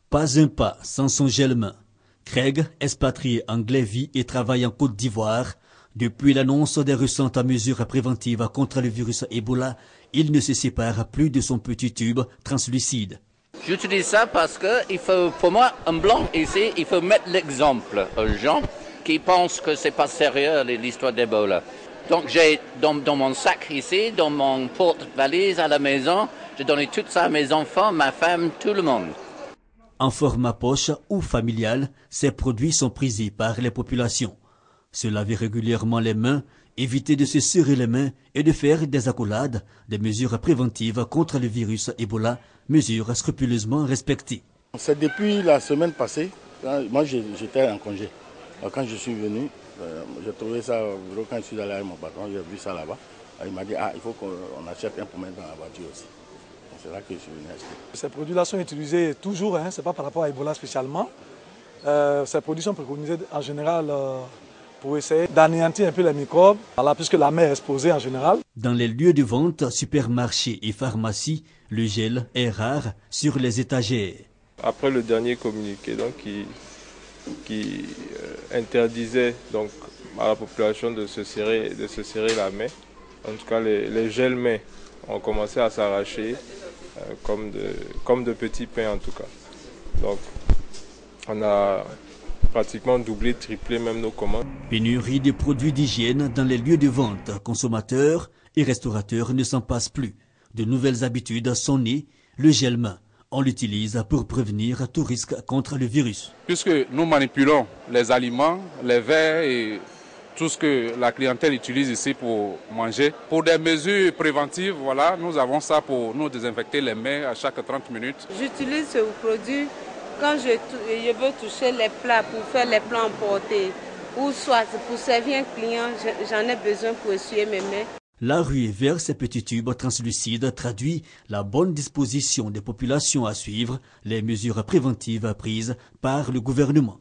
Pas un pas sans son gel-main. Craig, expatrié anglais, vit et travaille en Côte d'Ivoire. Depuis l'annonce des récentes mesures préventives contre le virus Ebola, il ne se sépare plus de son petit tube translucide. J'utilise ça parce que il faut, pour moi, un blanc ici, il faut mettre l'exemple aux gens qui pensent que c'est pas sérieux l'histoire d'Ebola. Donc j'ai dans mon sac ici, dans mon porte-valise à la maison, j'ai donné tout ça à mes enfants, ma femme, tout le monde. En format poche ou familial, ces produits sont prisés par les populations. Se laver régulièrement les mains, éviter de se serrer les mains et de faire des accolades, des mesures préventives contre le virus Ebola, mesures scrupuleusement respectées. C'est depuis la semaine passée, moi j'étais en congé. Alors, quand je suis venu, j'ai trouvé ça au bureau, quand je suis allé avec mon patron, j'ai vu ça là-bas. Il m'a dit, il faut qu'on achète un pour mettre dans la voiture aussi. C'est là que je suis venu acheter. Ces produits-là sont utilisés toujours, ce n'est pas par rapport à Ebola spécialement. Ces produits sont préconisés en général pour essayer d'anéantir un peu les microbes, puisque la main est exposée en général. Dans les lieux de vente, supermarchés et pharmacies, le gel est rare sur les étagères. Après le dernier communiqué qui interdisait donc à la population de se serrer la main, en tout cas les gels mains ont commencé à s'arracher comme de petits pains en tout cas. Donc on a pratiquement doublé, triplé même nos commandes. Pénurie de produits d'hygiène dans les lieux de vente. Consommateurs et restaurateurs ne s'en passent plus. De nouvelles habitudes sont nées. Le gel main, on l'utilise pour prévenir tout risque contre le virus. Puisque nous manipulons les aliments, les verres et tout ce que la clientèle utilise ici pour manger. Pour des mesures préventives, voilà, nous avons ça pour nous désinfecter les mains à chaque 30 minutes. J'utilise ce produit quand je veux toucher les plats pour faire les plats emportés ou soit pour servir un client, j'en ai besoin pour essuyer mes mains. La ruée vers ces petits tubes translucides traduit la bonne disposition des populations à suivre les mesures préventives prises par le gouvernement.